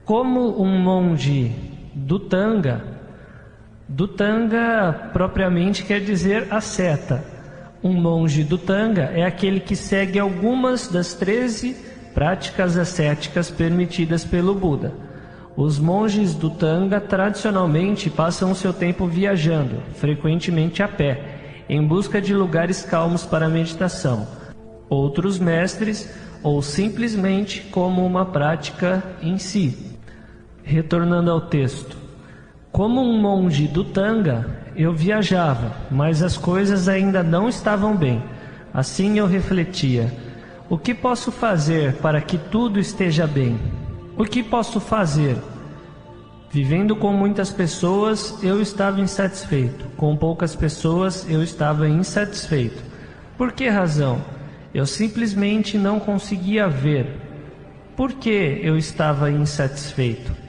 Como um monge Dutanga propriamente quer dizer asceta. Um monge Dutanga é aquele que segue algumas das 13 práticas ascéticas permitidas pelo Buda. Os monges Dutanga tradicionalmente passam o seu tempo viajando, frequentemente a pé, em busca de lugares calmos para meditação. Outros mestres, ou simplesmente como uma prática em si. Retornando ao texto. Como um monge Dutanga, eu viajava, mas as coisas ainda não estavam bem. Assim eu refletia: o que posso fazer para que tudo esteja bem? O que posso fazer? Vivendo com muitas pessoas, eu estava insatisfeito. Com poucas pessoas, eu estava insatisfeito. Por que razão? Eu simplesmente não conseguia ver. Por que eu estava insatisfeito?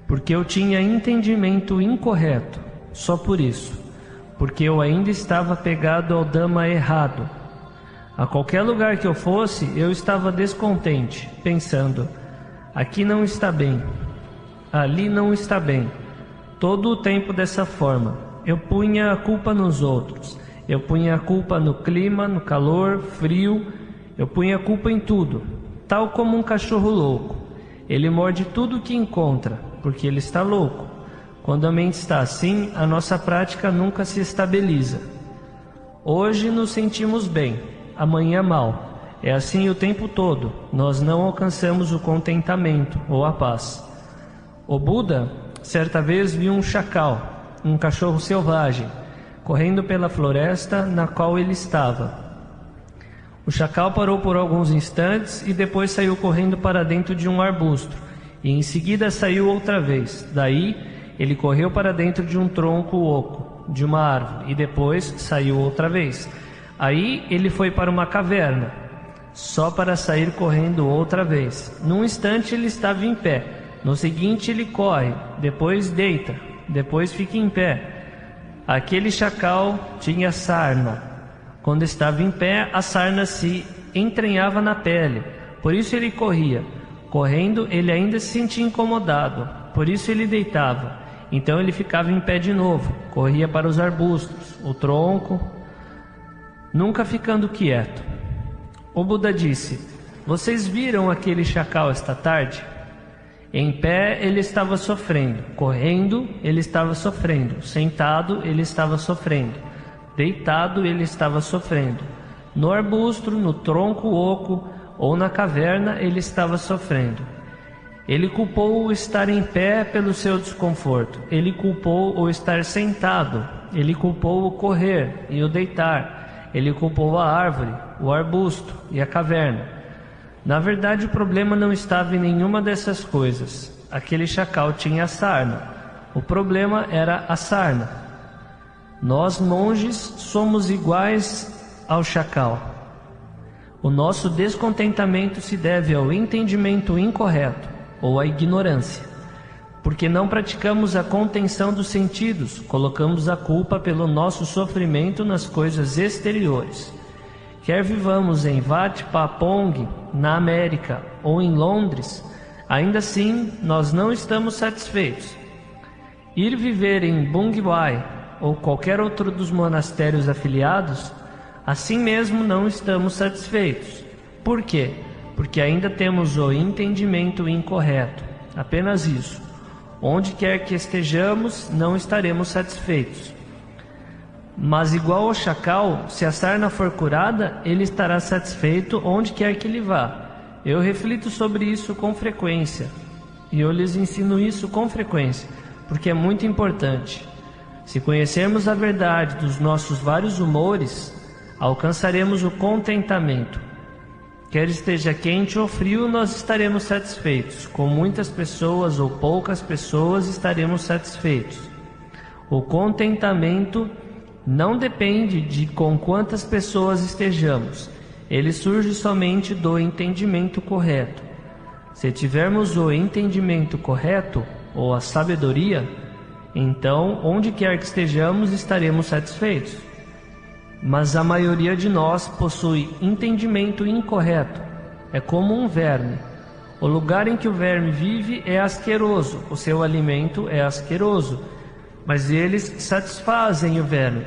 Porque eu tinha entendimento incorreto, só por isso. Porque eu ainda estava pegado ao Dhamma errado. A qualquer lugar que eu fosse, eu estava descontente, pensando: aqui não está bem, ali não está bem. Todo o tempo dessa forma, eu punha a culpa nos outros. Eu punha a culpa no clima, no calor, frio. Eu punha a culpa em tudo, tal como um cachorro louco. Ele morde tudo que encontra, porque ele está louco. Quando a mente está assim, a nossa prática nunca se estabiliza. Hoje nos sentimos bem, amanhã mal. É assim o tempo todo. Nós não alcançamos o contentamento ou a paz. O Buda, certa vez, viu um chacal, um cachorro selvagem, correndo pela floresta na qual ele estava. O chacal parou por alguns instantes e depois saiu correndo para dentro de um arbusto. E em seguida saiu outra vez. Daí ele correu para dentro de um tronco oco, de uma árvore, e depois saiu outra vez. Aí ele foi para uma caverna, só para sair correndo outra vez. Num instante ele estava em pé. No seguinte ele corre, depois deita, depois fica em pé. Aquele chacal tinha sarna. Quando estava em pé, a sarna se entranhava na pele. Por isso ele corria. Correndo, ele ainda se sentia incomodado. Por isso ele deitava. Então ele ficava em pé de novo. Corria para os arbustos, o tronco, nunca ficando quieto. O Buda disse: vocês viram aquele chacal esta tarde? Em pé ele estava sofrendo. Correndo, ele estava sofrendo. Sentado, ele estava sofrendo. Deitado, ele estava sofrendo. No arbusto, no tronco oco ou na caverna, ele estava sofrendo. Ele culpou o estar em pé pelo seu desconforto. Ele culpou o estar sentado. Ele culpou o correr e o deitar. Ele culpou a árvore, o arbusto e a caverna. Na verdade, o problema não estava em nenhuma dessas coisas. Aquele chacal tinha sarna. O problema era a sarna. Nós, monges, somos iguais ao chacal. O nosso descontentamento se deve ao entendimento incorreto, ou à ignorância. Porque não praticamos a contenção dos sentidos, colocamos a culpa pelo nosso sofrimento nas coisas exteriores. Quer vivamos em Wat Pah Pong, na América, ou em Londres, ainda assim nós não estamos satisfeitos. Ir viver em Bungwai, ou qualquer outro dos monastérios afiliados, assim mesmo não estamos satisfeitos. Por quê? Porque ainda temos o entendimento incorreto. Apenas isso. Onde quer que estejamos, não estaremos satisfeitos. Mas igual ao chacal, se a sarna for curada, ele estará satisfeito onde quer que ele vá. Eu reflito sobre isso com frequência. E eu lhes ensino isso com frequência, porque é muito importante. Se conhecermos a verdade dos nossos vários humores, alcançaremos o contentamento. Quer esteja quente ou frio, nós estaremos satisfeitos. Com muitas pessoas ou poucas pessoas, estaremos satisfeitos. O contentamento não depende de com quantas pessoas estejamos. Ele surge somente do entendimento correto. Se tivermos o entendimento correto, ou a sabedoria, então, onde quer que estejamos, estaremos satisfeitos. Mas a maioria de nós possui entendimento incorreto. É como um verme. O lugar em que o verme vive é asqueroso, o seu alimento é asqueroso, mas eles satisfazem o verme.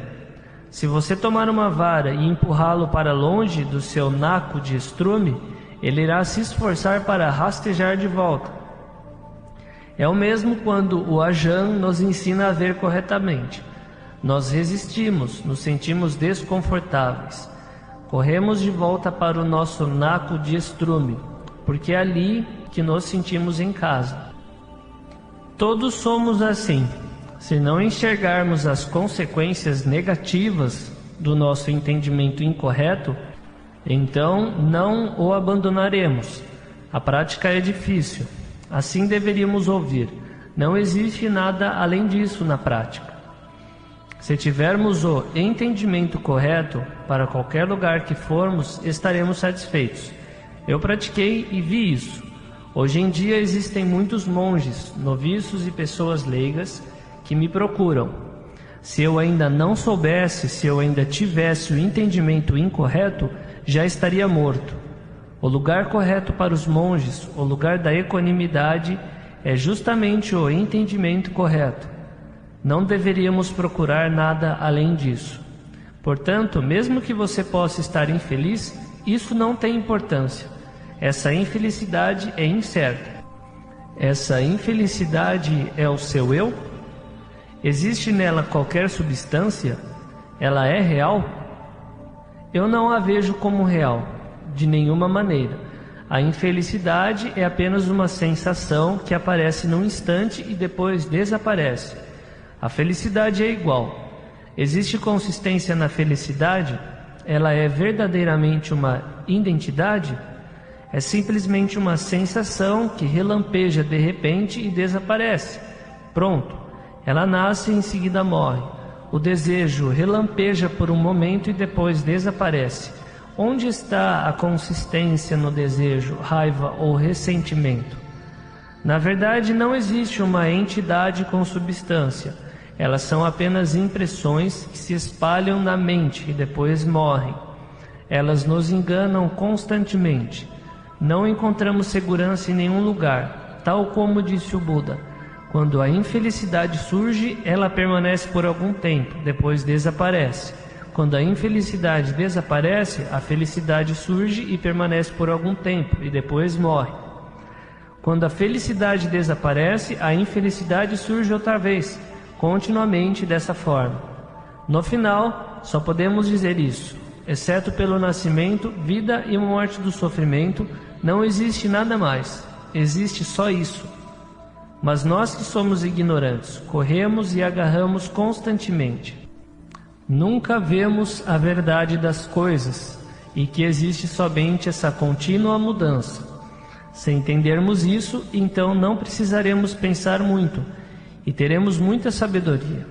Se você tomar uma vara e empurrá-lo para longe do seu naco de estrume, ele irá se esforçar para rastejar de volta. É o mesmo quando o Ajahn nos ensina a ver corretamente. Nós resistimos, nos sentimos desconfortáveis. Corremos de volta para o nosso naco de estrume, porque é ali que nos sentimos em casa. Todos somos assim. Se não enxergarmos as consequências negativas do nosso entendimento incorreto, então não o abandonaremos. A prática é difícil. Assim deveríamos ouvir. Não existe nada além disso na prática. Se tivermos o entendimento correto, para qualquer lugar que formos, estaremos satisfeitos. Eu pratiquei e vi isso. Hoje em dia existem muitos monges, noviços e pessoas leigas que me procuram. Se eu ainda não soubesse, se eu ainda tivesse o entendimento incorreto, já estaria morto. O lugar correto para os monges, o lugar da equanimidade, é justamente o entendimento correto. Não deveríamos procurar nada além disso. Portanto, mesmo que você possa estar infeliz, isso não tem importância. Essa infelicidade é incerta. Essa infelicidade é o seu eu? Existe nela qualquer substância? Ela é real? Eu não a vejo como real, de nenhuma maneira. A infelicidade é apenas uma sensação que aparece num instante e depois desaparece. A felicidade é igual. Existe consistência na felicidade? Ela é verdadeiramente uma identidade? É simplesmente uma sensação que relampeja de repente e desaparece. Pronto. Ela nasce e em seguida morre. O desejo relampeja por um momento e depois desaparece. Onde está a consistência no desejo, raiva ou ressentimento? Na verdade, não existe uma entidade com substância. Elas são apenas impressões que se espalham na mente e depois morrem. Elas nos enganam constantemente. Não encontramos segurança em nenhum lugar, tal como disse o Buda. Quando a infelicidade surge, ela permanece por algum tempo, depois desaparece. Quando a infelicidade desaparece, a felicidade surge e permanece por algum tempo, e depois morre. Quando a felicidade desaparece, a infelicidade surge outra vez, continuamente dessa forma. No final, só podemos dizer isso. Exceto pelo nascimento, vida e morte do sofrimento, não existe nada mais. Existe só isso. Mas nós que somos ignorantes, corremos e agarramos constantemente. Nunca vemos a verdade das coisas e que existe somente essa contínua mudança. Se entendermos isso, então não precisaremos pensar muito e teremos muita sabedoria.